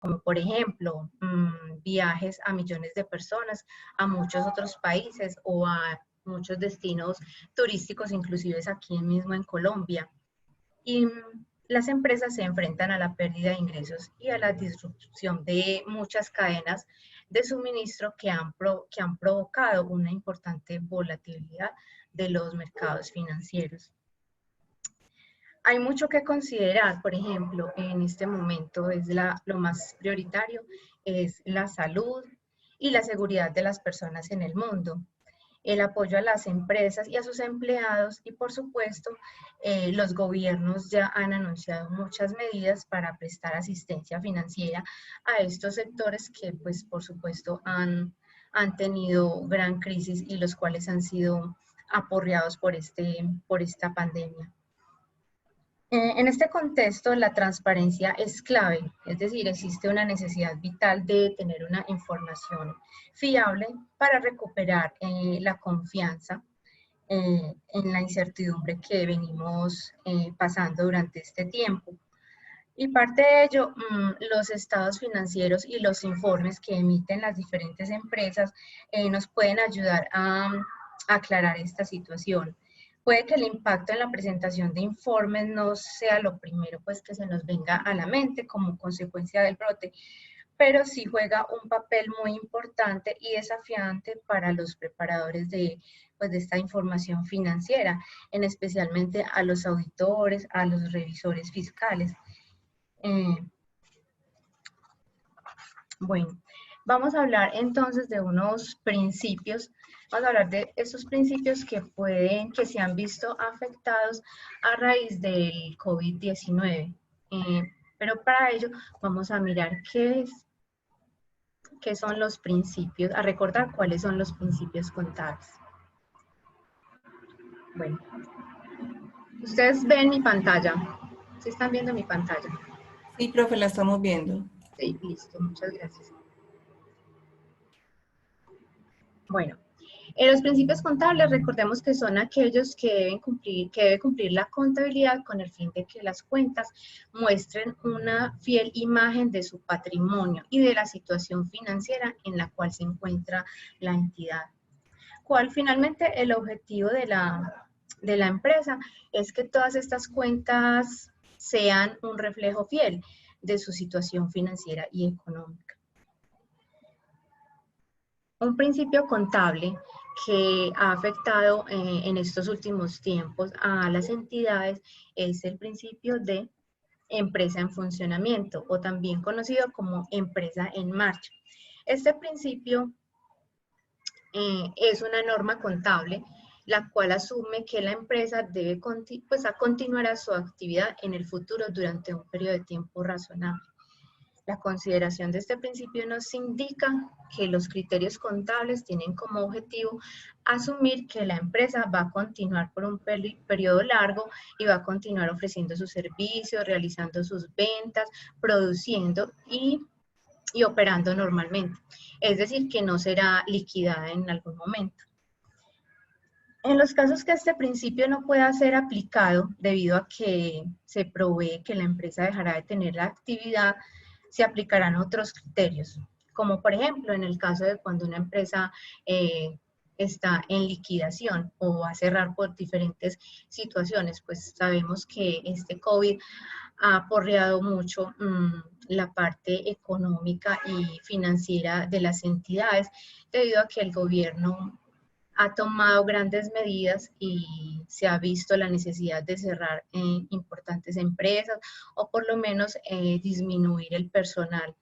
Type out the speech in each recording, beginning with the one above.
como por ejemplo viajes a millones de personas a muchos otros países o a muchos destinos turísticos, inclusive aquí mismo en Colombia. Y las empresas se enfrentan a la pérdida de ingresos y a la disrupción de muchas cadenas de suministro que han provocado una importante volatilidad de los mercados financieros. Hay mucho que considerar, por ejemplo, en este momento lo más prioritario es la salud y la seguridad de las personas en el mundo, el apoyo a las empresas y a sus empleados y, por supuesto, los gobiernos ya han anunciado muchas medidas para prestar asistencia financiera a estos sectores que, pues, por supuesto, han tenido gran crisis y los cuales han sido aporreados por esta pandemia. En este contexto, la transparencia es clave, es decir, existe una necesidad vital de tener una información fiable para recuperar la confianza en la incertidumbre que venimos pasando durante este tiempo. Y parte de ello, los estados financieros y los informes que emiten las diferentes empresas nos pueden ayudar a aclarar esta situación. Puede que el impacto en la presentación de informes no sea lo primero pues, que se nos venga a la mente como consecuencia del brote, pero sí juega un papel muy importante y desafiante para los preparadores pues, de esta información financiera, especialmente a los auditores, a los revisores fiscales. Bueno, vamos a hablar entonces de unos principios. Vamos a hablar de esos principios que se han visto afectados a raíz del COVID-19. Pero para ello vamos a mirar qué son los principios, a recordar cuáles son los principios contables. Bueno, ustedes ven mi pantalla. ¿Sí están viendo mi pantalla? Sí, profe, la estamos viendo. Sí, listo, muchas gracias. Bueno, los principios contables, recordemos que son aquellos que debe cumplir la contabilidad con el fin de que las cuentas muestren una fiel imagen de su patrimonio y de la situación financiera en la cual se encuentra la entidad. ¿Cuál finalmente el objetivo de la empresa? Es que todas estas cuentas sean un reflejo fiel de su situación financiera y económica. Un principio contable que ha afectado en estos últimos tiempos a las entidades es el principio de empresa en funcionamiento o también conocido como empresa en marcha. Este principio es una norma contable la cual asume que la empresa debe continuar su actividad en el futuro durante un periodo de tiempo razonable. La consideración de este principio nos indica que los criterios contables tienen como objetivo asumir que la empresa va a continuar por un periodo largo y va a continuar ofreciendo sus servicios, realizando sus ventas, produciendo y operando normalmente. Es decir, que no será liquidada en algún momento. En los casos que este principio no pueda ser aplicado debido a que se provee que la empresa dejará de tener la actividad, se aplicarán otros criterios, como por ejemplo en el caso de cuando una empresa está en liquidación o va a cerrar por diferentes situaciones, pues sabemos que este COVID ha aporreado mucho la parte económica y financiera de las entidades debido a que el gobierno ha tomado grandes medidas y se ha visto la necesidad de cerrar importantes empresas o por lo menos disminuir el personal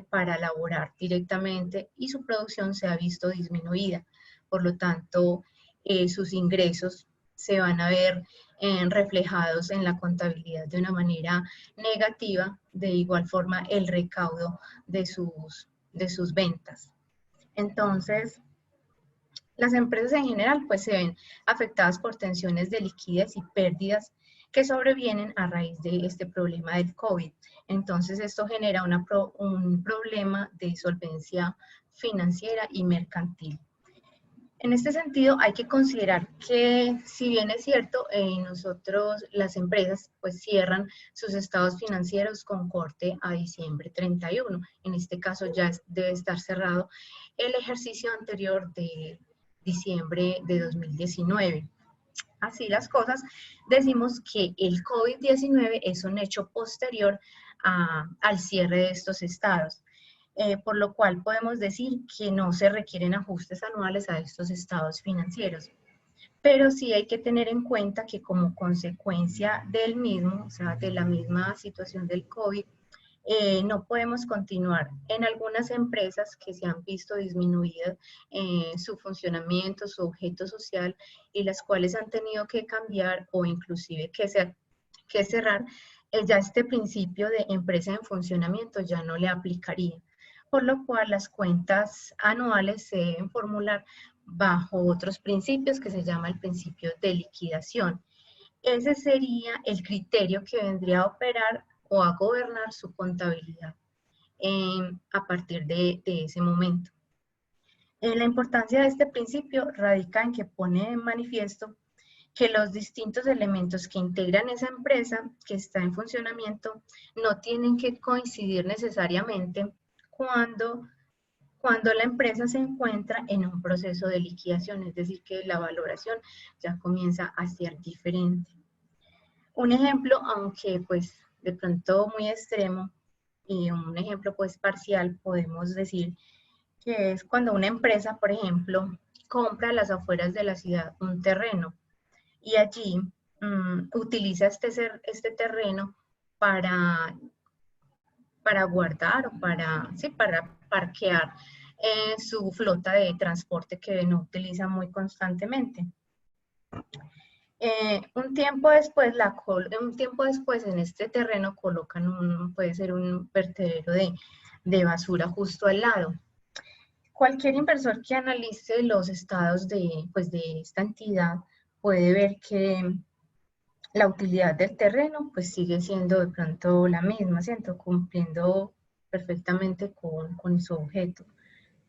para laborar directamente y su producción se ha visto disminuida. Por lo tanto, sus ingresos se van a ver reflejados en la contabilidad de una manera negativa, de igual forma el recaudo de sus ventas. Entonces, las empresas en general pues se ven afectadas por tensiones de liquidez y pérdidas que sobrevienen a raíz de este problema del COVID. Entonces esto genera un problema de solvencia financiera y mercantil. En este sentido, hay que considerar que, si bien es cierto, nosotros, las empresas, pues cierran sus estados financieros con corte a diciembre 31. En este caso ya debe estar cerrado el ejercicio anterior de diciembre de 2019. Así las cosas, decimos que el COVID-19 es un hecho posterior al cierre de estos estados. Por lo cual podemos decir que no se requieren ajustes anuales a estos estados financieros. Pero sí hay que tener en cuenta que como consecuencia del mismo, o sea, de la misma situación del COVID, no podemos continuar en algunas empresas que se han visto disminuidas su funcionamiento, su objeto social, y las cuales han tenido que cambiar o inclusive que cerrar, ya este principio de empresa en funcionamiento ya no le aplicaría, por lo cual las cuentas anuales se deben formular bajo otros principios que se llama el principio de liquidación. Ese sería el criterio que vendría a operar o a gobernar su contabilidad a partir de ese momento. La importancia de este principio radica en que pone en manifiesto que los distintos elementos que integran esa empresa que está en funcionamiento no tienen que coincidir necesariamente cuando, cuando la empresa se encuentra en un proceso de liquidación, es decir, que la valoración ya comienza a ser diferente. Un ejemplo, aunque pues de pronto muy extremo, y un ejemplo pues parcial, podemos decir que es cuando una empresa, por ejemplo, compra a las afueras de la ciudad un terreno y allí utiliza este terreno para, para guardar o para parquear su flota de transporte que no utiliza muy constantemente. Un tiempo después en este terreno colocan puede ser un vertedero de basura justo al lado. Cualquier inversor que analice los estados pues de esta entidad puede ver que la utilidad del terreno pues sigue siendo de pronto la misma, ¿cierto? Cumpliendo perfectamente con su objeto.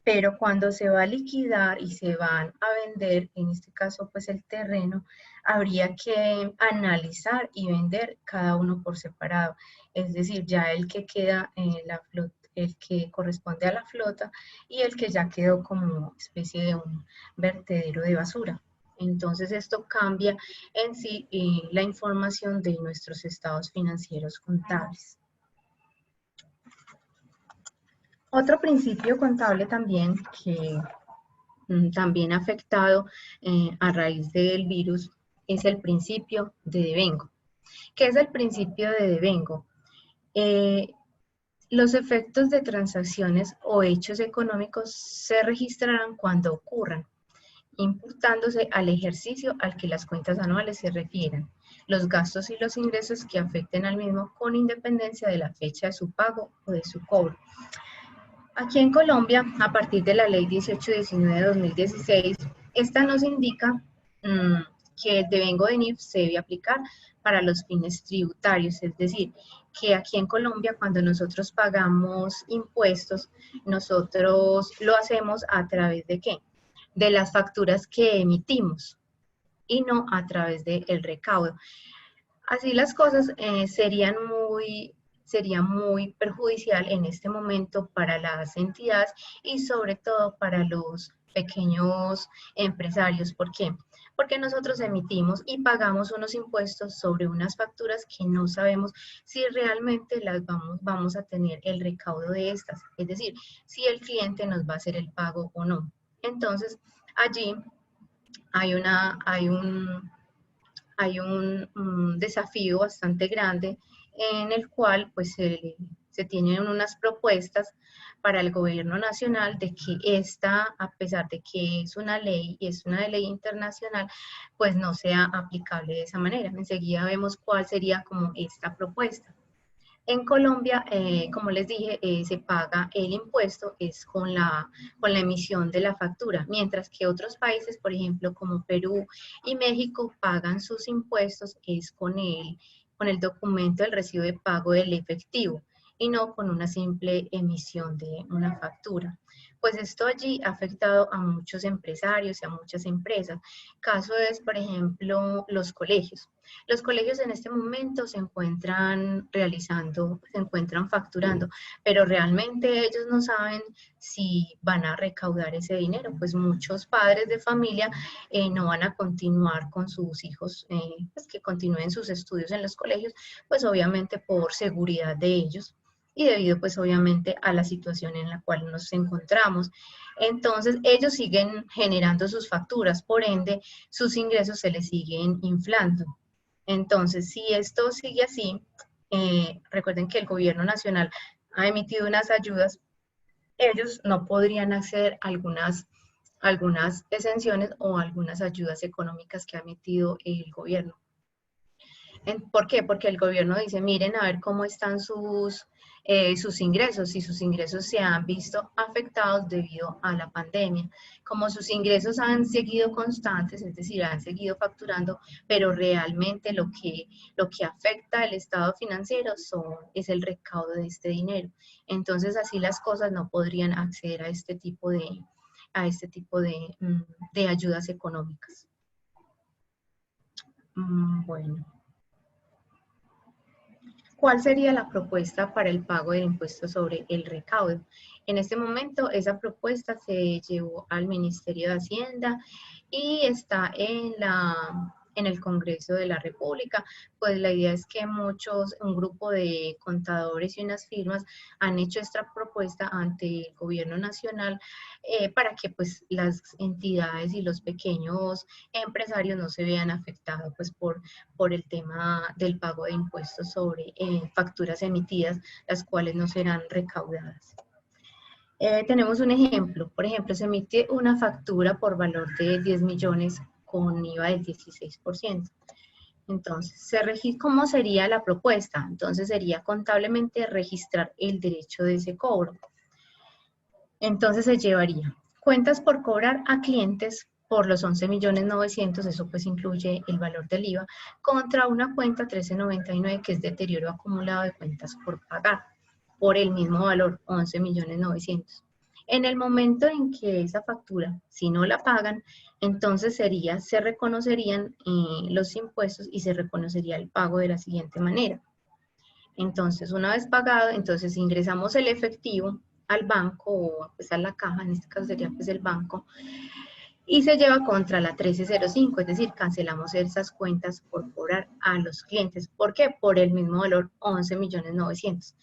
Pero cuando se va a liquidar y se van a vender, en este caso pues el terreno, habría que analizar y vender cada uno por separado. Es decir, ya el que queda en la flota, el que corresponde a la flota y el que ya quedó como especie de un vertedero de basura. Entonces esto cambia en sí la información de nuestros estados financieros contables. Otro principio contable también que también afectado a raíz del virus es el principio de devengo. ¿Qué es el principio de devengo? Los efectos de transacciones o hechos económicos se registrarán cuando ocurran, imputándose al ejercicio al que las cuentas anuales se refieran, los gastos y los ingresos que afecten al mismo con independencia de la fecha de su pago o de su cobro. Aquí en Colombia, a partir de la Ley 1819 de 2016, esta nos indica que el devengo de NIF se debe aplicar para los fines tributarios, es decir, que aquí en Colombia cuando nosotros pagamos impuestos, nosotros lo hacemos a través de ¿qué? De las facturas que emitimos y no a través del recaudo. Así las cosas sería muy perjudicial en este momento para las entidades y sobre todo para los pequeños empresarios. ¿Por qué? Porque nosotros emitimos y pagamos unos impuestos sobre unas facturas que no sabemos si realmente vamos a tener el recaudo de estas, es decir, si el cliente nos va a hacer el pago o no. Entonces, allí hay un desafío bastante grande en el cual pues se tienen unas propuestas para el gobierno nacional de que esta, a pesar de que es una ley y es una ley internacional, pues no sea aplicable de esa manera. Enseguida vemos cuál sería como esta propuesta. En Colombia, como les dije, se paga el impuesto es con la emisión de la factura, mientras que otros países, por ejemplo, como Perú y México, pagan sus impuestos es con el documento del recibo de pago del efectivo y no con una simple emisión de una factura. pues esto allí ha afectado a muchos empresarios y a muchas empresas. Caso es, por ejemplo, los colegios. Los colegios en este momento se encuentran facturando, pero realmente ellos no saben si van a recaudar ese dinero, pues muchos padres de familia no van a continuar con sus hijos, pues que continúen sus estudios en los colegios, pues obviamente por seguridad de ellos y debido pues obviamente a la situación en la cual nos encontramos. Entonces ellos siguen generando sus facturas, por ende sus ingresos se les siguen inflando. Entonces, si esto sigue así, recuerden que el gobierno nacional ha emitido unas ayudas, ellos no podrían hacer algunas exenciones o algunas ayudas económicas que ha emitido el gobierno. ¿Por qué? Porque el gobierno dice, miren a ver cómo están sus ingresos, y sus ingresos se han visto afectados debido a la pandemia. Como sus ingresos han seguido constantes, es decir, han seguido facturando, pero realmente lo que afecta al estado financiero es el recaudo de este dinero. Entonces, así las cosas no podrían acceder a este tipo de ayudas económicas. Bueno. ¿Cuál sería la propuesta para el pago del impuesto sobre el recaudo? En este momento, esa propuesta se llevó al Ministerio de Hacienda y está en el Congreso de la República. Pues la idea es que un grupo de contadores y unas firmas han hecho esta propuesta ante el gobierno nacional para que pues las entidades y los pequeños empresarios no se vean afectados pues por el tema del pago de impuestos sobre facturas emitidas, las cuales no serán recaudadas. Tenemos un ejemplo, por ejemplo, se emite una factura por valor de 10 millones con IVA del 16%. Entonces, ¿cómo sería la propuesta? Entonces, sería contablemente registrar el derecho de ese cobro. Entonces, se llevaría cuentas por cobrar a clientes por los 11.900.000, eso pues incluye el valor del IVA, contra una cuenta 1399 que es deterioro acumulado de cuentas por pagar, por el mismo valor, 11.900.000. En el momento en que esa factura, si no la pagan, entonces se reconocerían los impuestos y se reconocería el pago de la siguiente manera. Entonces, una vez pagado, entonces ingresamos el efectivo al banco o pues a la caja, en este caso sería pues el banco, y se lleva contra la 1305, es decir, cancelamos esas cuentas por cobrar a los clientes. ¿Por qué? Por el mismo valor, 11.900.000.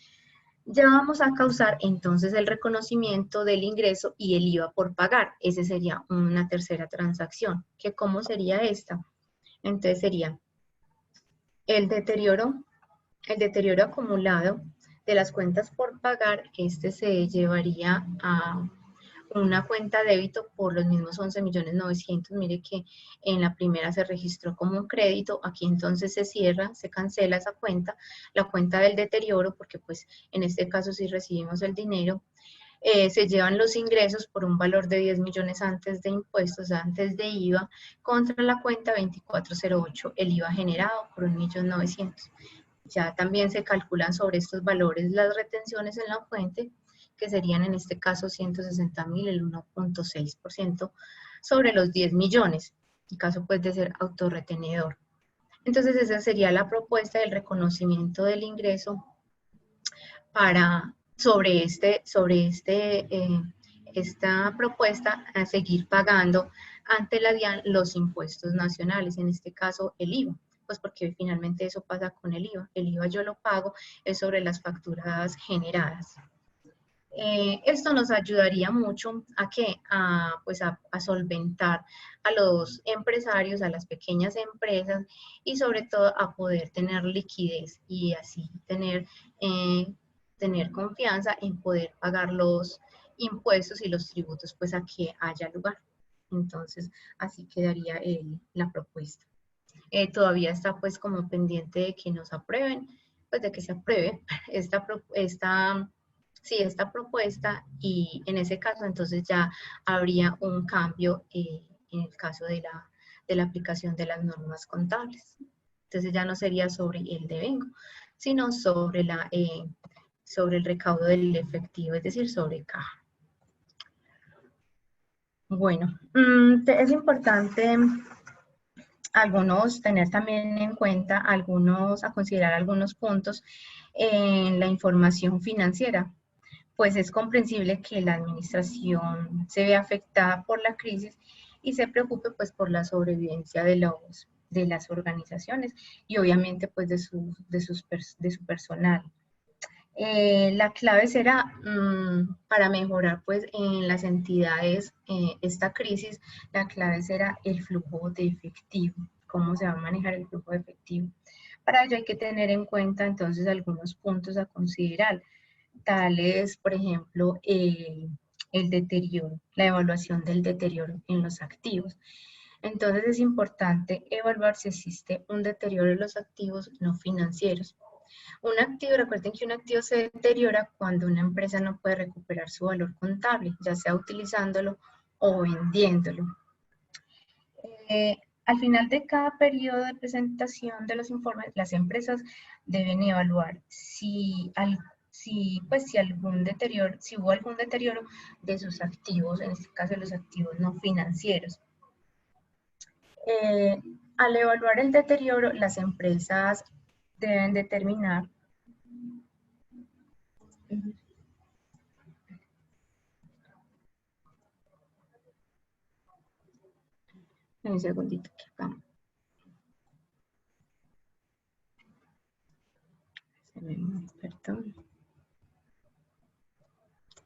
Ya vamos a causar entonces el reconocimiento del ingreso y el IVA por pagar. Ese sería una tercera transacción. ¿Que cómo sería esta? Entonces sería el deterioro acumulado de las cuentas por pagar, este se llevaría a una cuenta débito por los mismos 11.900.000. Mire que en la primera se registró como un crédito, aquí entonces se cierra, se cancela esa cuenta, la cuenta del deterioro, porque pues en este caso si recibimos el dinero, se llevan los ingresos por un valor de 10 millones antes de impuestos, antes de IVA, contra la cuenta 2408, el IVA generado por 1.900.000. Ya también se calculan sobre estos valores las retenciones en la fuente, que serían en este caso 160.000, el 1.6% sobre los 10 millones, en caso pues de ser autorretenedor. Entonces esa sería la propuesta del reconocimiento del ingreso sobre esta propuesta a seguir pagando ante la DIAN los impuestos nacionales, en este caso el IVA, pues porque finalmente eso pasa con el IVA. El IVA yo lo pago es sobre las facturas generadas. Esto nos ayudaría mucho a solventar a los empresarios, a las pequeñas empresas y sobre todo a poder tener liquidez y así tener confianza en poder pagar los impuestos y los tributos pues a que haya lugar. Entonces, así quedaría la propuesta. Todavía está pues como pendiente de que nos aprueben, pues de que se apruebe esta propuesta, y en ese caso entonces ya habría un cambio en el caso de la aplicación de las normas contables. Entonces ya no sería sobre el devengo, sino sobre el recaudo del efectivo, es decir, sobre caja. Bueno, es importante tener también en cuenta a considerar algunos puntos en la información financiera, pues es comprensible que la administración se vea afectada por la crisis y se preocupe pues por la sobrevivencia de las organizaciones y obviamente pues de su personal. La clave será para mejorar pues en las entidades esta crisis, la clave será el flujo de efectivo, cómo se va a manejar el flujo de efectivo. Para ello hay que tener en cuenta entonces algunos puntos a considerar, tales por ejemplo el deterioro, la evaluación del deterioro en los activos. Entonces es importante evaluar si existe un deterioro en los activos no financieros. Un activo, recuerden que un activo se deteriora cuando una empresa no puede recuperar su valor contable, ya sea utilizándolo o vendiéndolo. Al final de cada periodo de presentación de los informes, las empresas deben evaluar si hubo algún deterioro de sus activos, en este caso los activos no financieros. Al evaluar el deterioro, las empresas deben determinar un segundito que acá. Perdón.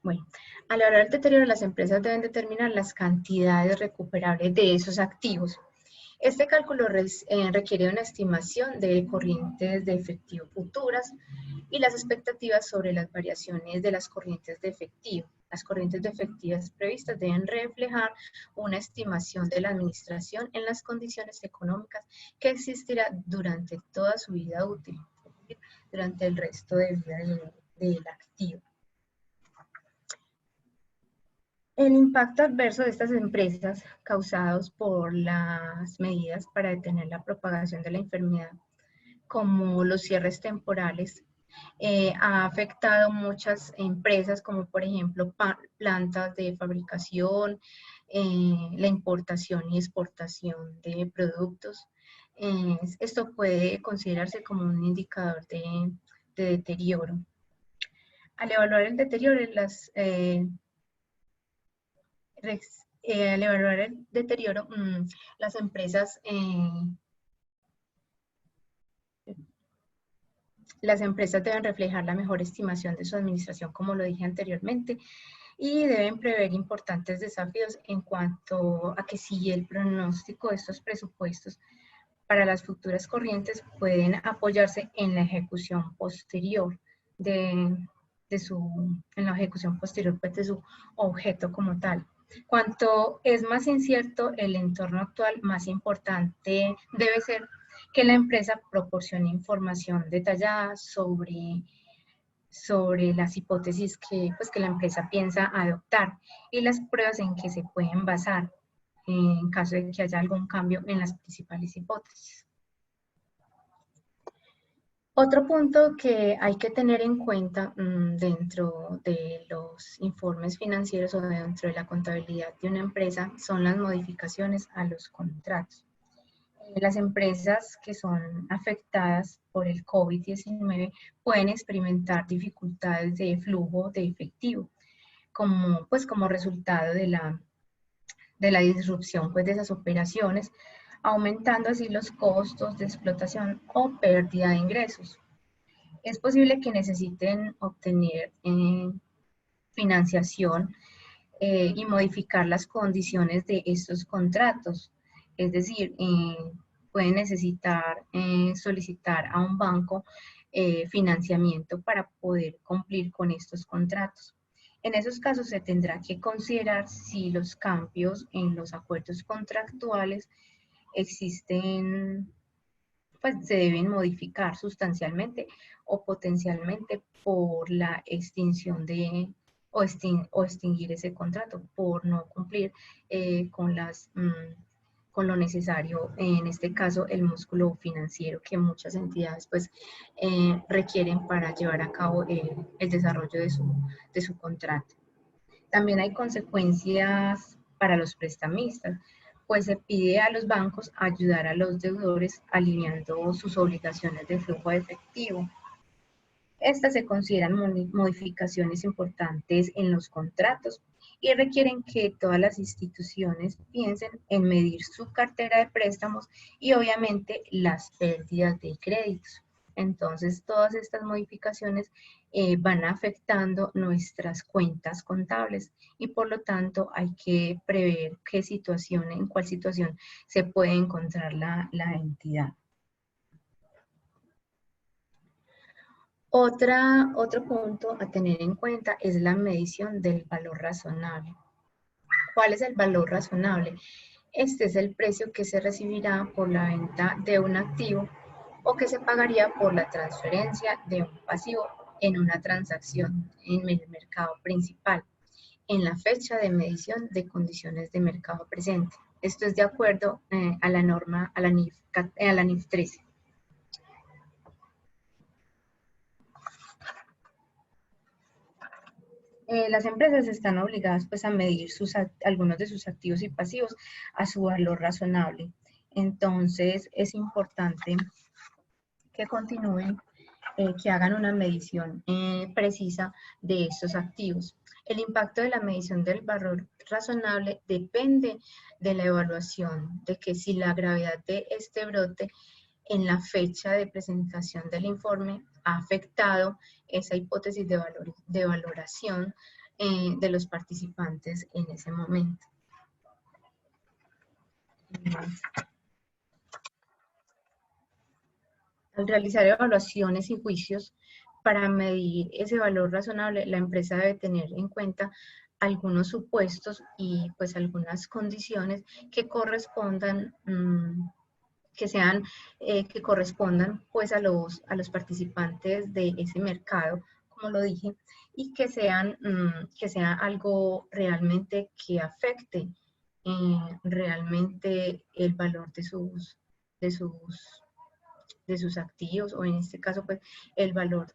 Bueno, al evaluar el deterioro, las empresas deben determinar las cantidades recuperables de esos activos. Este cálculo requiere una estimación de corrientes de efectivo futuras y las expectativas sobre las variaciones de las corrientes de efectivo. Las corrientes de efectivas previstas deben reflejar una estimación de la administración en las condiciones económicas que existirá durante toda su vida útil, durante el resto de vida del activo. El impacto adverso de estas empresas causados por las medidas para detener la propagación de la enfermedad, como los cierres temporales, ha afectado muchas empresas, como por ejemplo plantas de fabricación, la importación y exportación de productos. Esto puede considerarse como un indicador de deterioro. Al evaluar el deterioro, al evaluar el deterioro, las empresas deben reflejar la mejor estimación de su administración, como lo dije anteriormente, y deben prever importantes desafíos en cuanto a que si el pronóstico de estos presupuestos para las futuras corrientes pueden apoyarse en la ejecución posterior en la ejecución posterior pues, de su objeto como tal. Cuanto es más incierto el entorno actual, más importante debe ser que la empresa proporcione información detallada sobre las hipótesis que la empresa piensa adoptar y las pruebas en que se pueden basar en caso de que haya algún cambio en las principales hipótesis. Otro punto que hay que tener en cuenta dentro de los informes financieros o dentro de la contabilidad de una empresa son las modificaciones a los contratos. Las empresas que son afectadas por el COVID-19 pueden experimentar dificultades de flujo de efectivo como resultado de la disrupción pues, de esas operaciones, aumentando así los costos de explotación o pérdida de ingresos. Es posible que necesiten obtener financiación y modificar las condiciones de estos contratos. Es decir, pueden necesitar solicitar a un banco financiamiento para poder cumplir con estos contratos. En esos casos se tendrá que considerar si los cambios en los acuerdos contractuales existen, pues se deben modificar sustancialmente o potencialmente por la extinción o extinguir ese contrato por no cumplir con lo necesario, en este caso el músculo financiero que muchas entidades pues requieren para llevar a cabo el desarrollo de su contrato. También hay consecuencias para los prestamistas, pues se pide a los bancos ayudar a los deudores alineando sus obligaciones de flujo de efectivo. Estas se consideran modificaciones importantes en los contratos y requieren que todas las instituciones piensen en medir su cartera de préstamos y obviamente las pérdidas de créditos. Entonces, todas estas modificaciones van afectando nuestras cuentas contables y por lo tanto hay que prever en cuál situación se puede encontrar la entidad. Otro punto a tener en cuenta es la medición del valor razonable. ¿Cuál es el valor razonable? Este es el precio que se recibirá por la venta de un activo o que se pagaría por la transferencia de un pasivo en una transacción en el mercado principal, en la fecha de medición de condiciones de mercado presente. Esto es de acuerdo a la norma, a la NIF 13. Las empresas están obligadas pues a medir algunos de sus activos y pasivos a su valor razonable. Entonces es importante que continúen, que hagan una medición precisa de estos activos. El impacto de la medición del valor razonable depende de la evaluación de que si la gravedad de este brote en la fecha de presentación del informe ha afectado esa hipótesis de valoración de los participantes en ese momento. Al realizar evaluaciones y juicios para medir ese valor razonable, la empresa debe tener en cuenta algunos supuestos y pues algunas condiciones que correspondan que correspondan pues a los participantes de ese mercado, como lo dije, y que sea algo realmente que afecte realmente el valor de sus activos, o en este caso pues el valor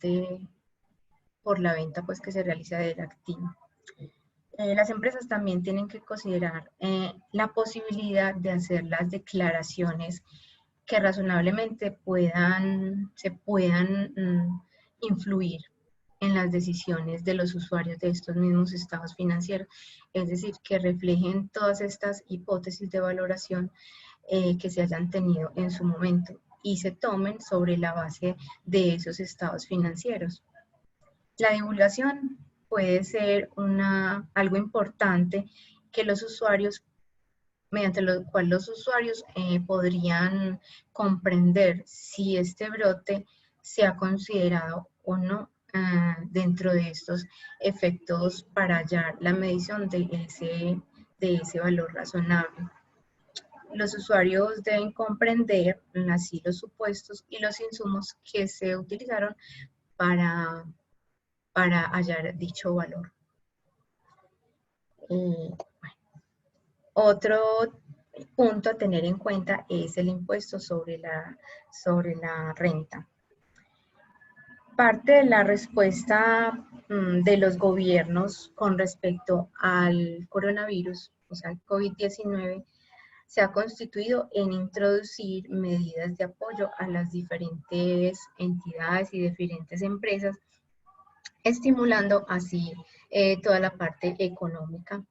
por la venta pues que se realiza del activo. Las empresas también tienen que considerar la posibilidad de hacer las declaraciones que razonablemente se puedan influir en las decisiones de los usuarios de estos mismos estados financieros, es decir, que reflejen todas estas hipótesis de valoración que se hayan tenido en su momento y se tomen sobre la base de esos estados financieros. La divulgación puede ser algo importante que los usuarios, mediante lo cual los usuarios podrían comprender si este brote se ha considerado o no dentro de estos efectos para hallar la medición de ese valor razonable. Los usuarios deben comprender así los supuestos y los insumos que se utilizaron para hallar dicho valor. Otro punto a tener en cuenta es el impuesto sobre la renta. Parte de la respuesta de los gobiernos con respecto al coronavirus, o sea, el COVID-19, se ha constituido en introducir medidas de apoyo a las diferentes entidades y diferentes empresas, estimulando así toda la parte económica.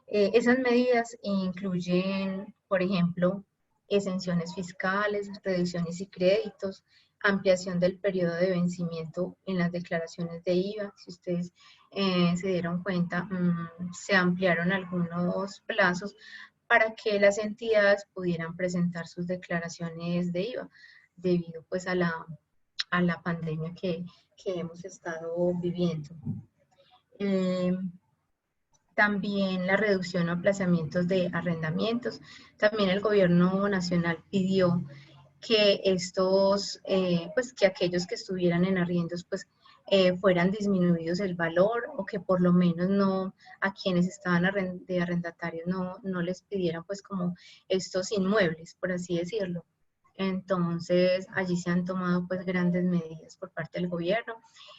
Esas medidas incluyen, por ejemplo, exenciones fiscales, reducciones y créditos, ampliación del periodo de vencimiento en las declaraciones de IVA. Si ustedes se dieron cuenta, se ampliaron algunos plazos para que las entidades pudieran presentar sus declaraciones de IVA, debido pues a la pandemia que hemos estado viviendo. También la reducción o aplazamientos de arrendamientos. También el gobierno nacional pidió que que aquellos que estuvieran en arriendos, pues fueran disminuidos el valor, o que por lo menos no, a quienes estaban de arrendatarios no les pidieran pues como estos inmuebles, por así decirlo. Entonces, allí se han tomado pues grandes medidas por parte del gobierno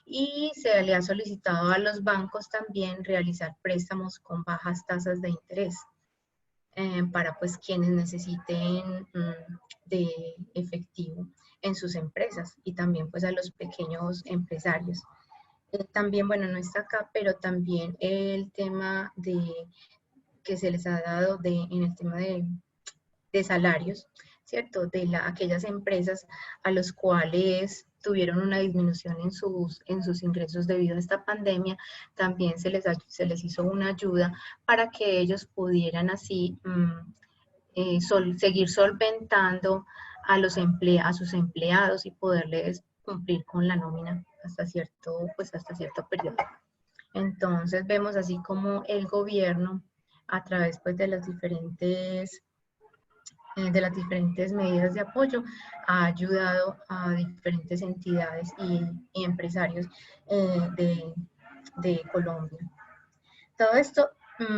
y se le ha solicitado a los bancos también realizar préstamos con bajas tasas de interés. para pues quienes necesiten de efectivo en sus empresas y también pues a los pequeños empresarios. También, bueno, no está acá, pero también el tema de que se les ha dado en el tema de salarios, ¿cierto? De aquellas empresas a los cuales tuvieron una disminución en sus ingresos debido a esta pandemia, también se les hizo una ayuda para que ellos pudieran así seguir solventando a sus empleados y poderles cumplir con la nómina hasta cierto periodo. Entonces vemos así como el gobierno, a través pues, de las diferentes medidas de apoyo, ha ayudado a diferentes entidades y empresarios de Colombia. Todo esto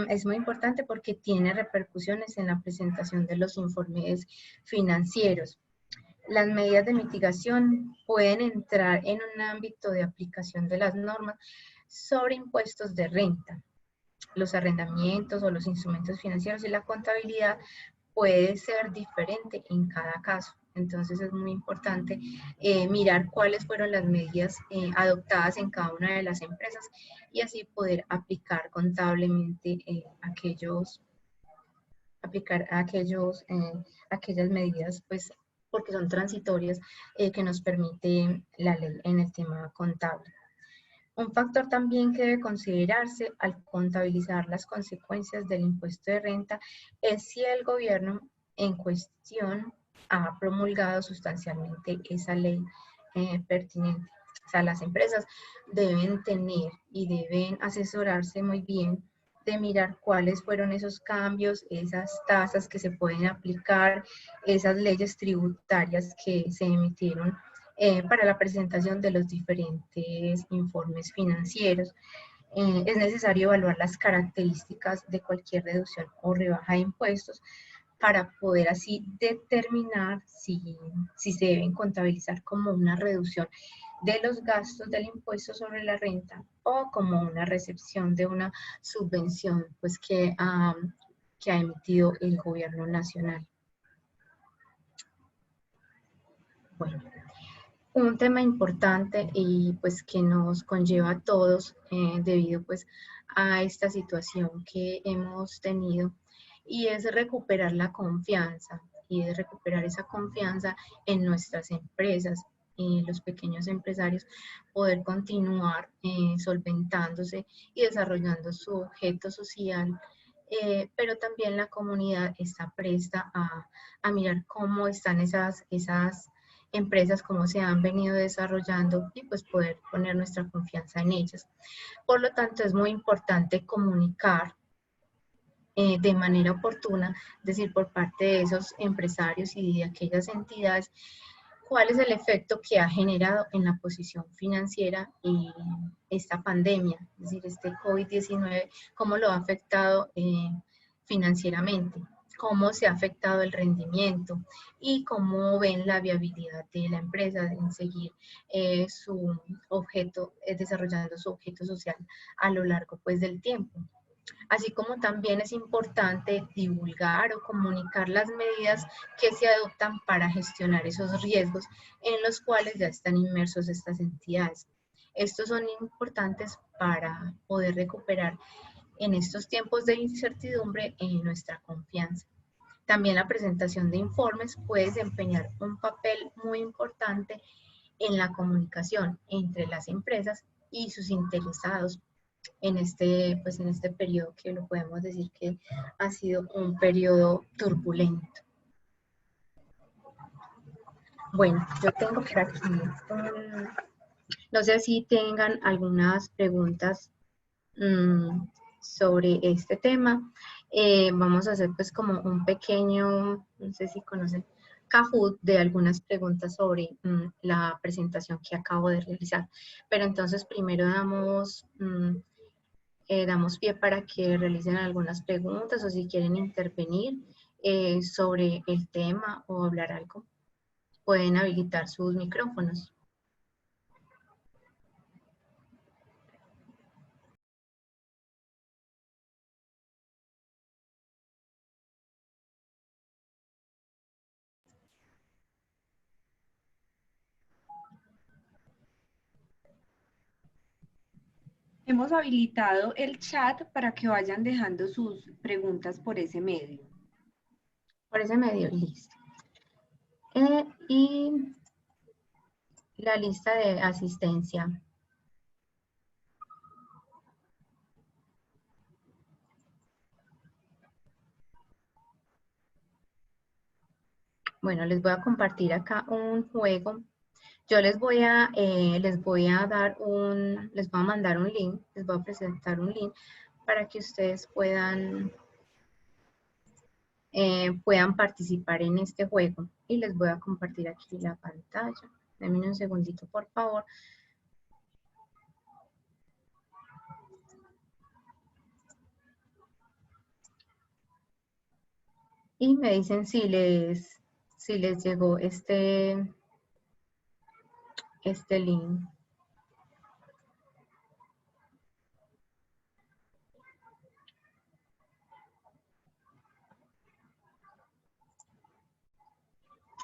es muy importante porque tiene repercusiones en la presentación de los informes financieros. Las medidas de mitigación pueden entrar en un ámbito de aplicación de las normas sobre impuestos de renta, los arrendamientos o los instrumentos financieros y la contabilidad puede ser diferente en cada caso. Entonces es muy importante mirar cuáles fueron las medidas adoptadas en cada una de las empresas y así poder aplicar contablemente aquellas medidas, pues porque son transitorias, que nos permite la ley en el tema contable. Un factor también que debe considerarse al contabilizar las consecuencias del impuesto de renta es si el gobierno en cuestión ha promulgado sustancialmente esa ley pertinente. O sea, las empresas deben tener y deben asesorarse muy bien de mirar cuáles fueron esos cambios, esas tasas que se pueden aplicar, esas leyes tributarias que se emitieron para la presentación de los diferentes informes financieros. Es necesario evaluar las características de cualquier reducción o rebaja de impuestos para poder así determinar si se deben contabilizar como una reducción de los gastos del impuesto sobre la renta o como una recepción de una subvención pues, que ha emitido el gobierno nacional. Bueno, un tema importante y pues que nos conlleva a todos debido pues a esta situación que hemos tenido y es recuperar la confianza y es recuperar esa confianza en nuestras empresas y los pequeños empresarios poder continuar solventándose y desarrollando su objeto social, pero también la comunidad está presta a mirar cómo están esas empresas, cómo se han venido desarrollando y pues poder poner nuestra confianza en ellas. Por lo tanto, es muy importante comunicar de manera oportuna, es decir, por parte de esos empresarios y de aquellas entidades, cuál es el efecto que ha generado en la posición financiera esta pandemia, es decir, este COVID-19, cómo lo ha afectado financieramente, cómo se ha afectado el rendimiento y cómo ven la viabilidad de la empresa en seguir su objeto, desarrollando su objeto social a lo largo pues, del tiempo. Así como también es importante divulgar o comunicar las medidas que se adoptan para gestionar esos riesgos en los cuales ya están inmersos estas entidades. Estos son importantes para poder recuperar en estos tiempos de incertidumbre en nuestra confianza. También la presentación de informes puede desempeñar un papel muy importante en la comunicación entre las empresas y sus interesados pues en este periodo que lo podemos decir que ha sido un periodo turbulento. Bueno, yo tengo por aquí, no sé si tengan algunas preguntas sobre este tema. Vamos a hacer pues como un pequeño, no sé si conocen, Kahoot de algunas preguntas sobre la presentación que acabo de realizar. Pero entonces primero damos pie para que realicen algunas preguntas o si quieren intervenir sobre el tema o hablar algo, pueden habilitar sus micrófonos. Hemos habilitado el chat para que vayan dejando sus preguntas por ese medio. Por ese medio, listo. Y la lista de asistencia. Bueno, les voy a compartir acá un juego. Yo les voy a dar les voy a mandar un link, les voy a presentar un link para que ustedes puedan participar en este juego. Y les voy a compartir aquí la pantalla. Denme un segundito, por favor. Y me dicen si les llegó este link.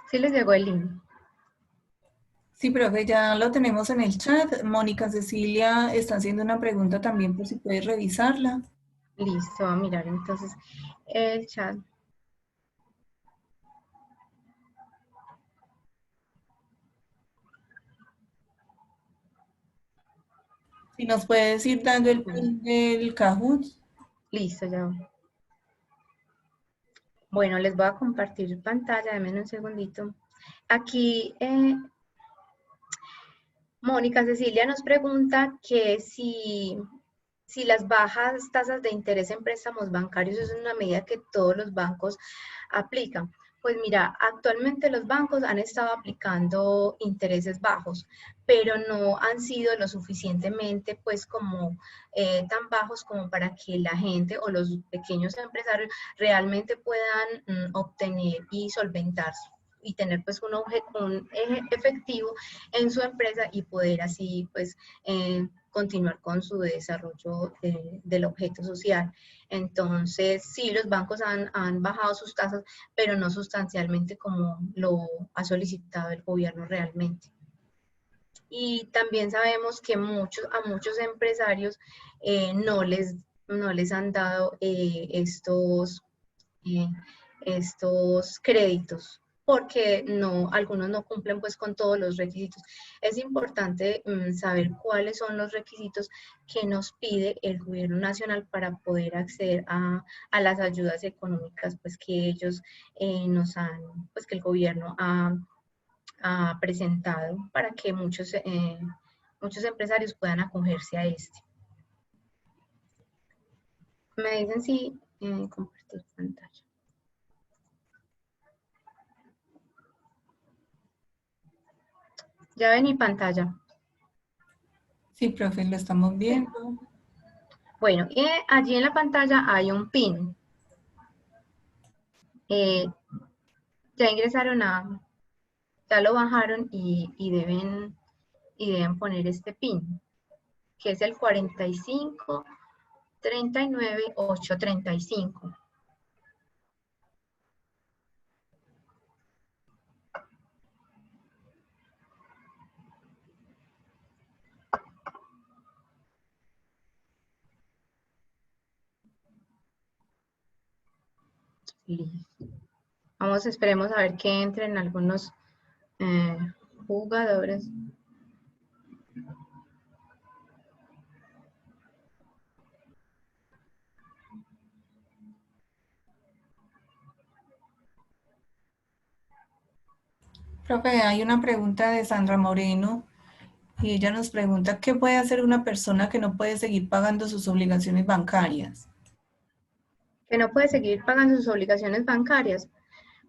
Sí les llegó el link. Sí, profe, ya lo tenemos en el chat. Mónica Cecilia está haciendo una pregunta también por si puedes revisarla. Listo, a mirar entonces el chat. Si nos puedes ir dando el pin del Kahoot. Listo, ya. Bueno, les voy a compartir pantalla, denme un segundito. Aquí, Mónica Cecilia nos pregunta que si las bajas tasas de interés en préstamos bancarios es una medida que todos los bancos aplican. Pues mira, actualmente los bancos han estado aplicando intereses bajos, pero no han sido lo suficientemente pues como tan bajos como para que la gente o los pequeños empresarios realmente puedan obtener y solventar y tener pues un eje efectivo en su empresa y poder así pues continuar con su desarrollo del objeto social. Entonces, sí, los bancos han bajado sus tasas, pero no sustancialmente como lo ha solicitado el gobierno realmente. Y también sabemos que a muchos empresarios no les han dado eh, estos créditos porque algunos no cumplen pues con todos los requisitos. Es importante saber cuáles son los requisitos que nos pide el gobierno nacional para poder acceder a las ayudas económicas pues que ellos pues que el gobierno ha presentado para que muchos empresarios puedan acogerse a este. Me dicen si compartir pantalla. Ya ven mi pantalla. Sí, profe, lo estamos viendo. Bueno, y allí en la pantalla hay un pin. Ya ingresaron ya lo bajaron y deben poner este pin, que es el 45 39 835. Listo. Vamos, esperemos a ver que entren algunos jugadores. Profe, hay una pregunta de Sandra Moreno y ella nos pregunta ¿qué puede hacer una persona que no puede seguir pagando sus obligaciones bancarias? Que no puede seguir pagando sus obligaciones bancarias.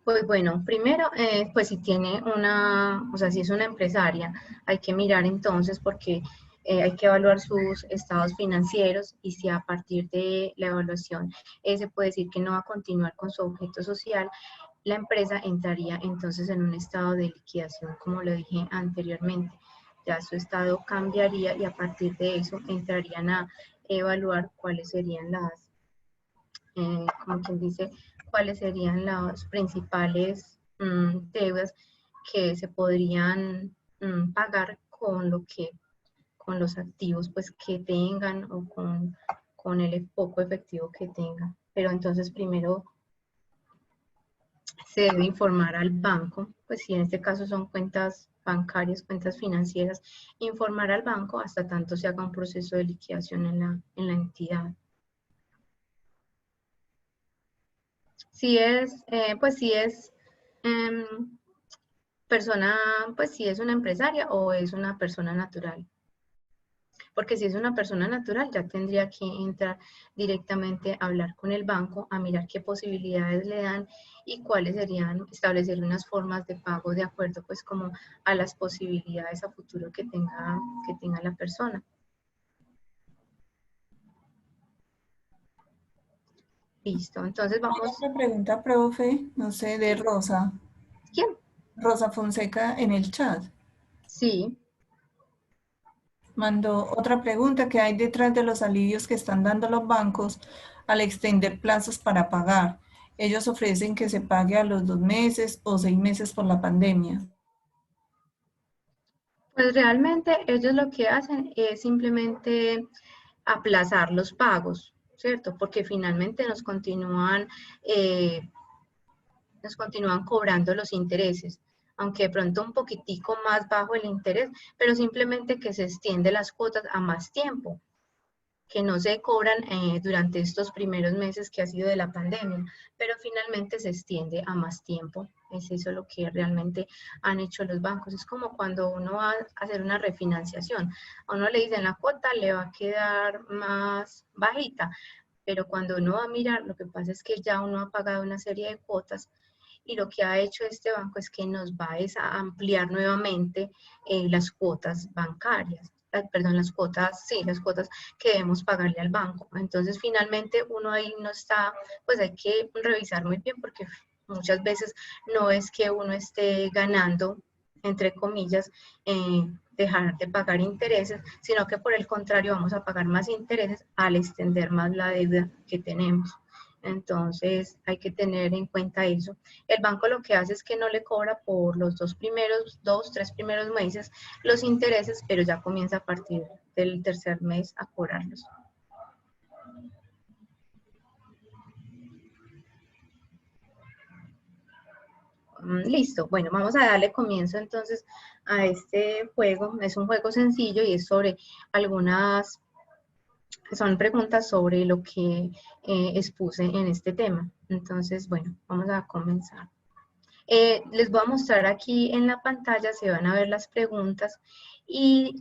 Pues bueno, primero, pues si tiene o sea, si es una empresaria, hay que mirar entonces porque hay que evaluar sus estados financieros y si a partir de la evaluación se puede decir que no va a continuar con su objeto social, la empresa entraría entonces en un estado de liquidación, como lo dije anteriormente. Ya su estado cambiaría y a partir de eso entrarían a evaluar cuáles serían como quien dice, cuáles serían las principales deudas que se podrían pagar los activos pues que tengan o con el poco efectivo que tengan. Pero entonces primero se debe informar al banco, pues si en este caso son cuentas bancarias, cuentas financieras, informar al banco hasta tanto se haga un proceso de liquidación en la entidad. Si es, pues si es persona, pues si es una empresaria o es una persona natural. Porque si es una persona natural, ya tendría que entrar directamente a hablar con el banco, a mirar qué posibilidades le dan y cuáles serían, establecer unas formas de pago de acuerdo pues como a las posibilidades a futuro que tenga la persona. Listo, entonces Hay vamos. otra pregunta, profe, no sé, de Rosa. ¿Quién? Rosa Fonseca en el chat. Sí. Mandó otra pregunta: ¿qué hay detrás de los alivios que están dando los bancos al extender plazos para pagar? Ellos ofrecen que se pague a los 2 meses o 6 meses por la pandemia. Pues realmente ellos lo que hacen es simplemente aplazar los pagos, ¿cierto? Porque finalmente nos continúan cobrando los intereses, aunque de pronto un poquitico más bajo el interés, pero simplemente que se extiende las cuotas a más tiempo, que no se cobran durante estos primeros meses que ha sido de la pandemia, pero finalmente se extiende a más tiempo. Es eso lo que realmente han hecho los bancos. Es como cuando uno va a hacer una refinanciación. A uno le dicen la cuota le va a quedar más bajita, pero cuando uno va a mirar, lo que pasa es que ya uno ha pagado una serie de cuotas y lo que ha hecho este banco es que nos va a ampliar nuevamente las cuotas bancarias. Perdón, las cuotas que debemos pagarle al banco. Entonces, finalmente, uno ahí no está, pues hay que revisar muy bien porque muchas veces no es que uno esté ganando, entre comillas, dejar de pagar intereses, sino que por el contrario vamos a pagar más intereses al extender más la deuda que tenemos. Entonces, hay que tener en cuenta eso. El banco lo que hace es que no le cobra por los tres primeros meses los intereses, pero ya comienza a partir del tercer mes a cobrarlos. Listo, bueno, vamos a darle comienzo entonces a este juego. Es un juego sencillo y es sobre son preguntas sobre lo que expuse en este tema. Entonces, bueno, vamos a comenzar. Les voy a mostrar aquí en la pantalla, se van a ver las preguntas y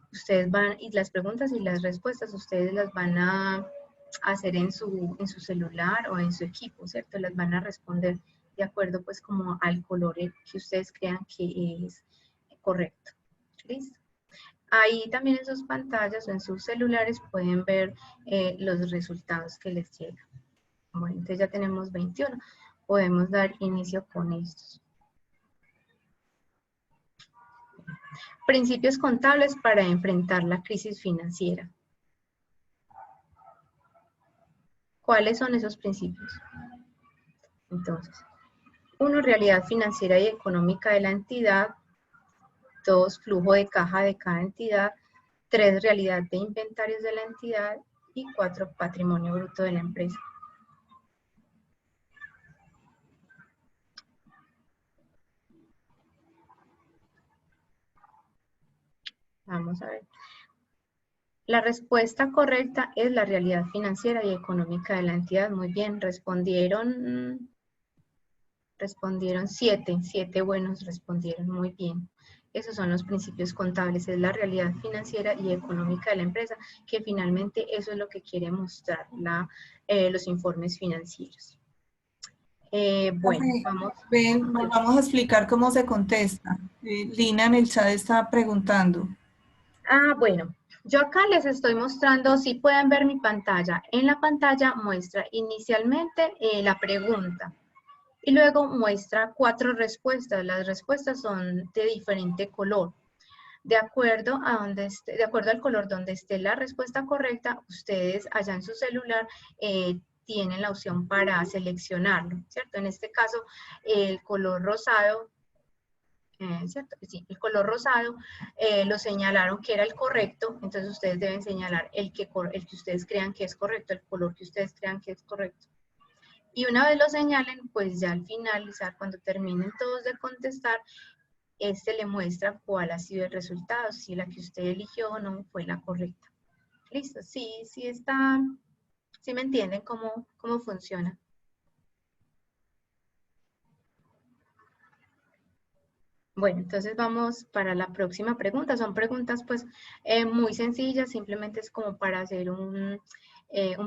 las preguntas y las respuestas ustedes las van a hacer en su celular o en su equipo, ¿cierto? Las van a responder de acuerdo pues como al color que ustedes crean que es correcto. ¿Listo? Ahí también en sus pantallas o en sus celulares pueden ver los resultados que les llegan. Bueno, entonces ya tenemos 21. Podemos dar inicio con estos. Principios contables para enfrentar la crisis financiera. ¿Cuáles son esos principios? Entonces, 1, realidad financiera y económica de la entidad. 2, flujo de caja de cada entidad. 3, realidad de inventarios de la entidad. Y 4, patrimonio bruto de la empresa. Vamos a ver. La respuesta correcta es la realidad financiera y económica de la entidad. Muy bien, respondieron 7 buenos respondieron, muy bien. Esos son los principios contables, es la realidad financiera y económica de la empresa, que finalmente eso es lo que quiere mostrar los informes financieros. Bueno, vamos. Vamos a explicar cómo se contesta. Lina en el chat está preguntando. Bueno, yo acá les estoy mostrando, si pueden ver mi pantalla. En la pantalla muestra inicialmente la pregunta. Y luego muestra 4 respuestas. Las respuestas son de diferente color. De acuerdo al color donde esté la respuesta correcta, ustedes allá en su celular tienen la opción para seleccionarlo, ¿cierto? En este caso, el color rosado ¿cierto? Sí, el color rosado lo señalaron que era el correcto, entonces ustedes deben señalar el que ustedes crean que es correcto, el color que ustedes crean que es correcto. Y una vez lo señalen, pues ya al finalizar, cuando terminen todos de contestar, le muestra cuál ha sido el resultado, si la que usted eligió o no fue la correcta. ¿Listo? Sí, sí me entienden cómo funciona. Bueno, entonces vamos para la próxima pregunta. Son preguntas pues muy sencillas, simplemente es como para hacer un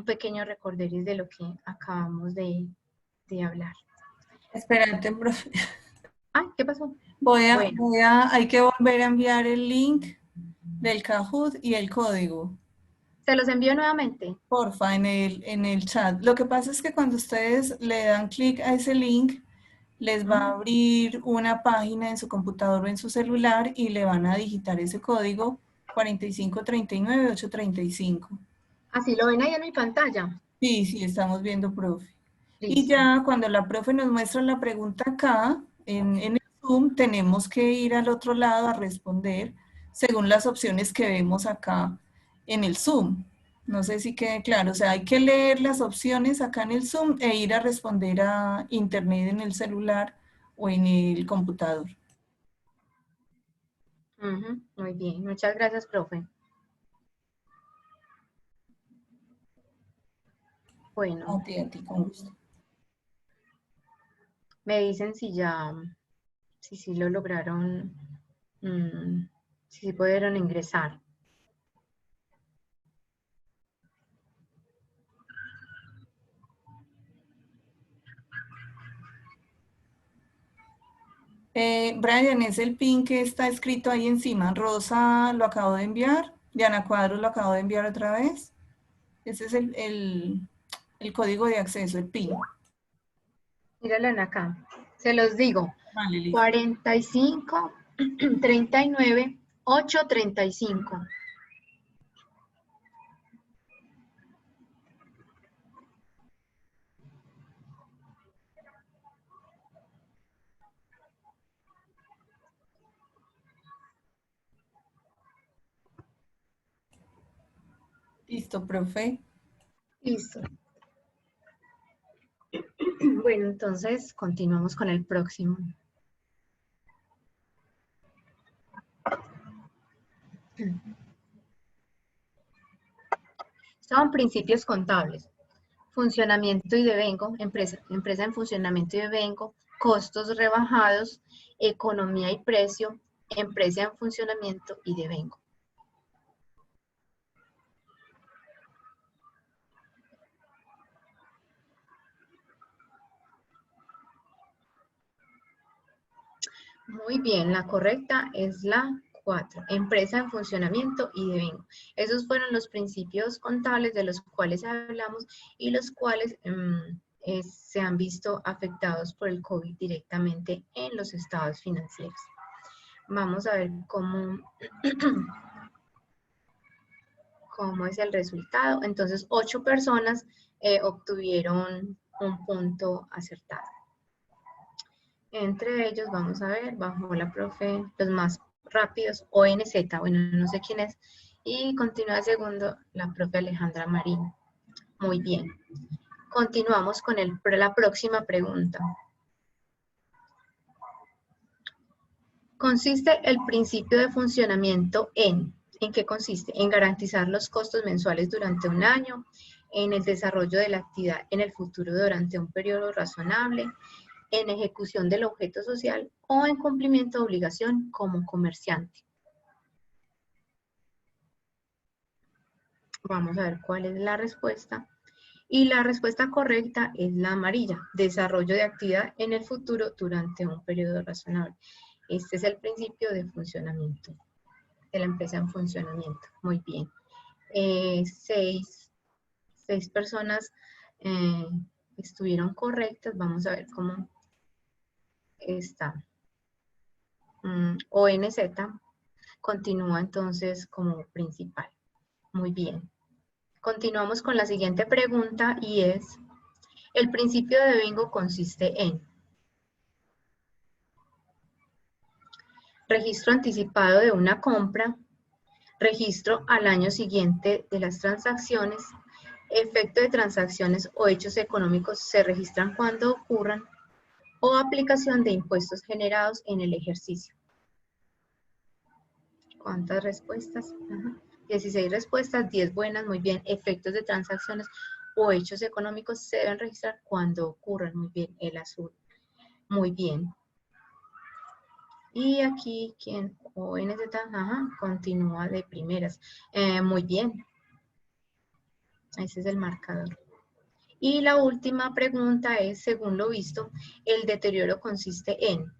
pequeño recorderis de lo que acabamos de hablar. Espérate, profe. Ah, ¿qué pasó? Hay que volver a enviar el link del Kahoot y el código. ¿Se los envío nuevamente? Porfa, en el chat. Lo que pasa es que cuando ustedes le dan clic a ese link, les va a abrir una página en su computador o en su celular y le van a digitar ese código 4539835. Así lo ven ahí en mi pantalla. Sí, estamos viendo, profe. Listo. Y ya cuando la profe nos muestra la pregunta acá, en el Zoom, tenemos que ir al otro lado a responder según las opciones que vemos acá en el Zoom. No sé si quede claro, o sea, hay que leer las opciones acá en el Zoom e ir a responder a internet en el celular o en el computador. Muy bien, muchas gracias, profe. Bueno. A ti, con gusto. Me dicen si sí lo lograron, si sí pudieron ingresar. Brian, es el pin que está escrito ahí encima. Rosa lo acabo de enviar. Diana Cuadros lo acabo de enviar otra vez. Ese es el código de acceso, el PIN. Míralo acá. Se los digo. Vale, listo. 45 39 835. Listo, profe. Listo. Bueno, entonces continuamos con el próximo. Son principios contables. Funcionamiento y devengo, empresa en funcionamiento y devengo, costos rebajados, economía y precio, empresa en funcionamiento y devengo. Muy bien, la correcta es la 4, empresa en funcionamiento y devengo. Esos fueron los principios contables de los cuales hablamos y los cuales se han visto afectados por el COVID directamente en los estados financieros. Vamos a ver cómo es el resultado. Entonces, 8 personas obtuvieron un punto acertado. Entre ellos, vamos a ver, bajo la profe, los más rápidos, ONZ, bueno, no sé quién es, y continúa segundo la profe Alejandra Marín. Muy bien. Continuamos con la próxima pregunta. Consiste el principio de funcionamiento ¿en qué consiste? En garantizar los costos mensuales durante un año, en el desarrollo de la actividad en el futuro durante un periodo razonable, en ejecución del objeto social o en cumplimiento de obligación como comerciante. Vamos a ver cuál es la respuesta. Y la respuesta correcta es la amarilla, desarrollo de actividad en el futuro durante un periodo razonable. Este es el principio de funcionamiento, de la empresa en funcionamiento. Muy bien. 6 personas estuvieron correctas. Vamos a ver cómo está. ONZ continúa entonces como principal. Muy bien. Continuamos con la siguiente pregunta y es, ¿el principio de devengo consiste en? registro anticipado de una compra, registro al año siguiente de las transacciones, efecto de transacciones o hechos económicos se registran cuando ocurran, o aplicación de impuestos generados en el ejercicio. ¿Cuántas respuestas? Ajá. 16 respuestas, 10 buenas, muy bien. Efectos de transacciones o hechos económicos se deben registrar cuando ocurran, muy bien, el azul. Muy bien. Y aquí, ¿quién? ONZ, ajá, continúa de primeras. Muy bien. Ese es el marcador. Y la última pregunta es, según lo visto, el deterioro consiste en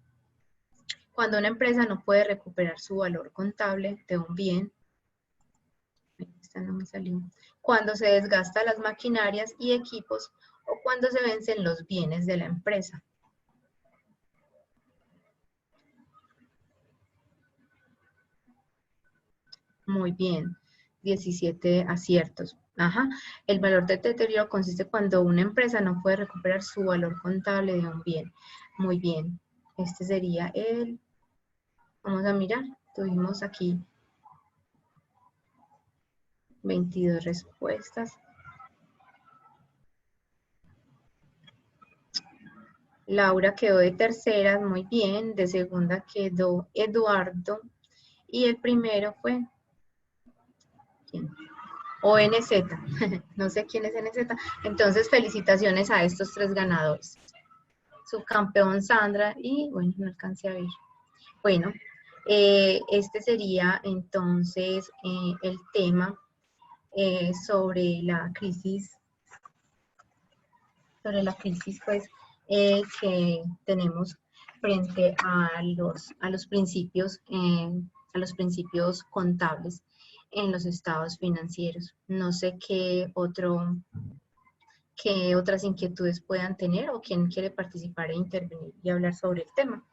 cuando una empresa no puede recuperar su valor contable de un bien, esta no me salió, cuando se desgastan las maquinarias y equipos o cuando se vencen los bienes de la empresa. Muy bien, 17 aciertos. Ajá. El valor de deterioro consiste cuando una empresa no puede recuperar su valor contable de un bien. Muy bien. Este sería el... Vamos a mirar. Tuvimos aquí 22 respuestas. Laura quedó de tercera, muy bien. De segunda quedó Eduardo. Y el primero fue... ¿quién? ONZ. No sé quién es NZ. Entonces, felicitaciones a estos tres ganadores. Subcampeón Sandra y, bueno, no alcancé a ver. Bueno, este sería entonces el tema sobre la crisis pues que tenemos frente a los principios contables en los estados financieros. No sé qué otras inquietudes puedan tener o quién quiere participar e intervenir y hablar sobre el tema.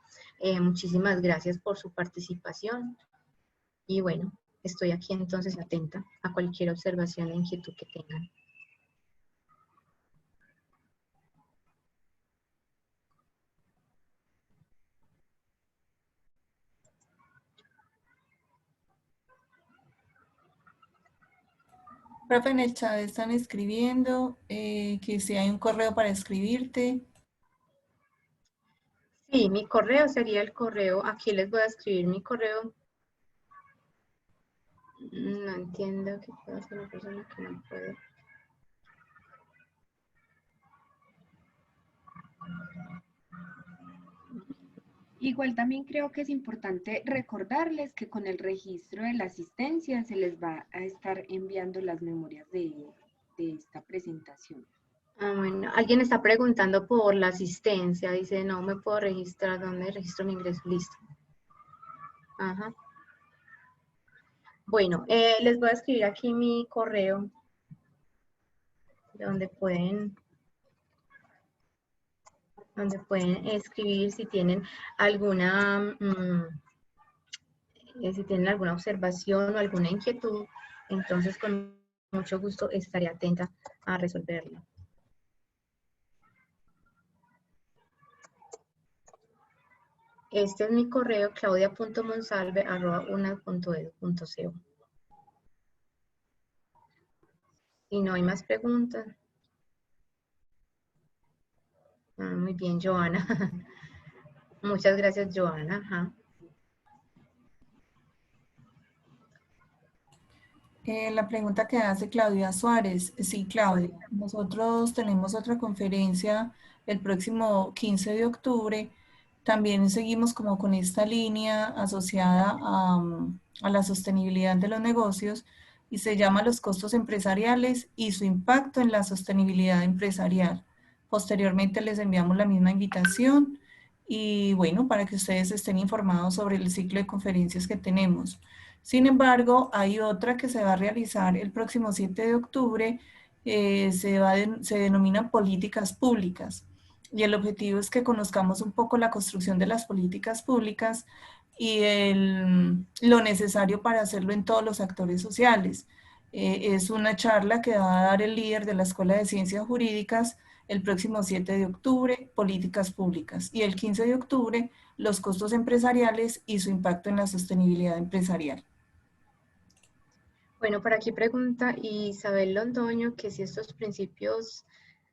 Muchísimas gracias por su participación y bueno, estoy aquí entonces atenta a cualquier observación e inquietud que tengan. Profe, en el chat están escribiendo que si hay un correo para escribirte. Sí, mi correo sería el correo. Aquí les voy a escribir mi correo. No entiendo qué puede hacer una persona que no puede. Igual también creo que es importante recordarles que con el registro de la asistencia se les va a estar enviando las memorias de esta presentación. Ah, bueno, alguien está preguntando por la asistencia. Dice, no me puedo registrar. ¿Dónde registro mi ingreso? Listo. Ajá. Bueno, les voy a escribir aquí mi correo, donde pueden escribir si tienen alguna, si tienen alguna observación o alguna inquietud. Entonces, con mucho gusto estaré atenta a resolverla. Este es mi correo, claudia.monsalve@unad.edu.co. Y no hay más preguntas. Ah, muy bien, Joana. Muchas gracias, Joana. Ajá. La pregunta que hace Claudia Suárez. Sí, Claudia, nosotros tenemos otra conferencia el próximo 15 de octubre. También seguimos como con esta línea asociada a la sostenibilidad de los negocios y se llama Los costos empresariales y su impacto en la sostenibilidad empresarial. Posteriormente les enviamos la misma invitación y bueno, para que ustedes estén informados sobre el ciclo de conferencias que tenemos. Sin embargo, hay otra que se va a realizar el próximo 7 de octubre, se denominan políticas públicas y el objetivo es que conozcamos un poco la construcción de las políticas públicas y lo necesario para hacerlo en todos los actores sociales. Es una charla que va a dar el líder de la Escuela de Ciencias Jurídicas el próximo 7 de octubre, Políticas Públicas, y el 15 de octubre, los costos empresariales y su impacto en la sostenibilidad empresarial. Bueno, por aquí pregunta Isabel Londoño que si estos principios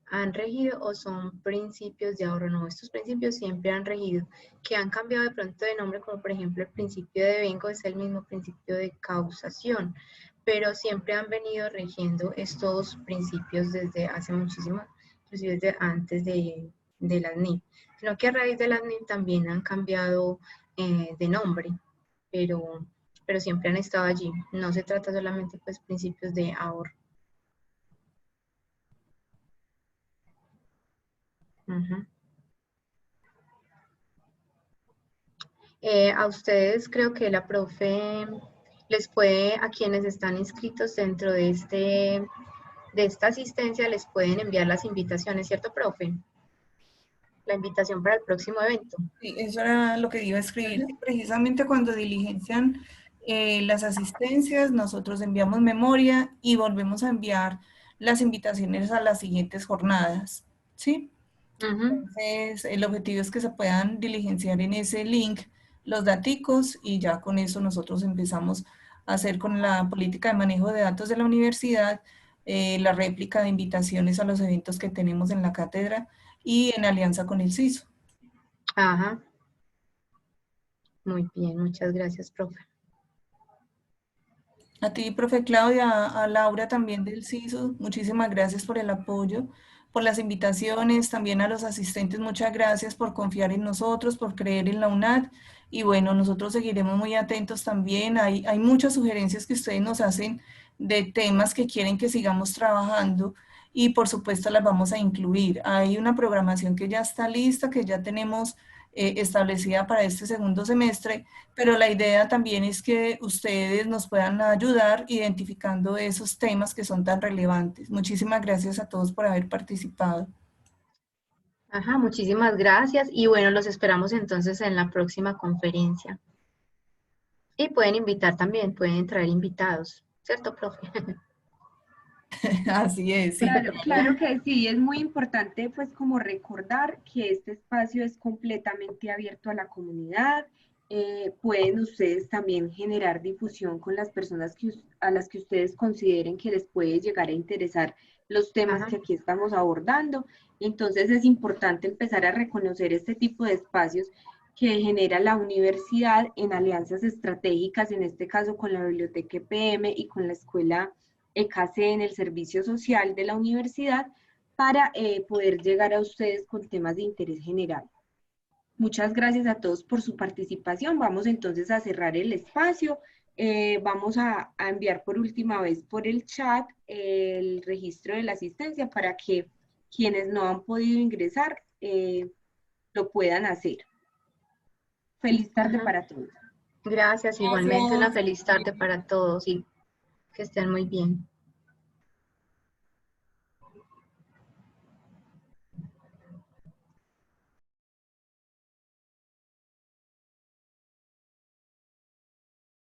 han regido o son principios de ahorro. No, estos principios siempre han regido, que han cambiado de pronto de nombre, como por ejemplo el principio de vengo es el mismo principio de causación, pero siempre han venido regiendo estos principios desde hace muchísimo, inclusive desde antes de las NIF, sino que a raíz de las NIF también han cambiado de nombre, pero, pero siempre han estado allí. No se trata solamente pues principios de ahorro. Uh-huh. A ustedes creo que la profe les puede, a quienes están inscritos dentro de esta asistencia, les pueden enviar las invitaciones, ¿cierto, profe? La invitación para el próximo evento. Sí, eso era lo que iba a escribir. Precisamente cuando diligencian las asistencias, nosotros enviamos memoria y volvemos a enviar las invitaciones a las siguientes jornadas, ¿sí? Entonces, el objetivo es que se puedan diligenciar en ese link los daticos y ya con eso nosotros empezamos a hacer con la política de manejo de datos de la universidad la réplica de invitaciones a los eventos que tenemos en la cátedra y en alianza con el CISO. Ajá. Muy bien, muchas gracias, profe. A ti, profe Claudia, a Laura también del CISO, muchísimas gracias por el apoyo, por las invitaciones, también a los asistentes, muchas gracias por confiar en nosotros, por creer en la UNAD. Y bueno, nosotros seguiremos muy atentos también. Hay muchas sugerencias que ustedes nos hacen de temas que quieren que sigamos trabajando y por supuesto las vamos a incluir. Hay una programación que ya está lista, que ya tenemos establecida para este segundo semestre, pero la idea también es que ustedes nos puedan ayudar identificando esos temas que son tan relevantes. Muchísimas gracias a todos por haber participado. Ajá, muchísimas gracias y bueno, los esperamos entonces en la próxima conferencia. Y pueden invitar también, pueden traer invitados, ¿cierto, profe? Así es, sí. Claro, claro que sí, es muy importante pues como recordar que este espacio es completamente abierto a la comunidad. Pueden ustedes también generar difusión con las personas a las que ustedes consideren que les puede llegar a interesar los temas Ajá. que aquí estamos abordando. Entonces es importante empezar a reconocer este tipo de espacios que genera la universidad en alianzas estratégicas, en este caso con la Biblioteca EPM y con la Escuela ECACE en el servicio social de la universidad para poder llegar a ustedes con temas de interés general. Muchas gracias a todos por su participación. Vamos entonces a cerrar el espacio. Vamos a enviar por última vez por el chat el registro de la asistencia para que quienes no han podido ingresar lo puedan hacer. Feliz tarde para todos. Gracias, igualmente una feliz tarde para todos y que estén muy bien.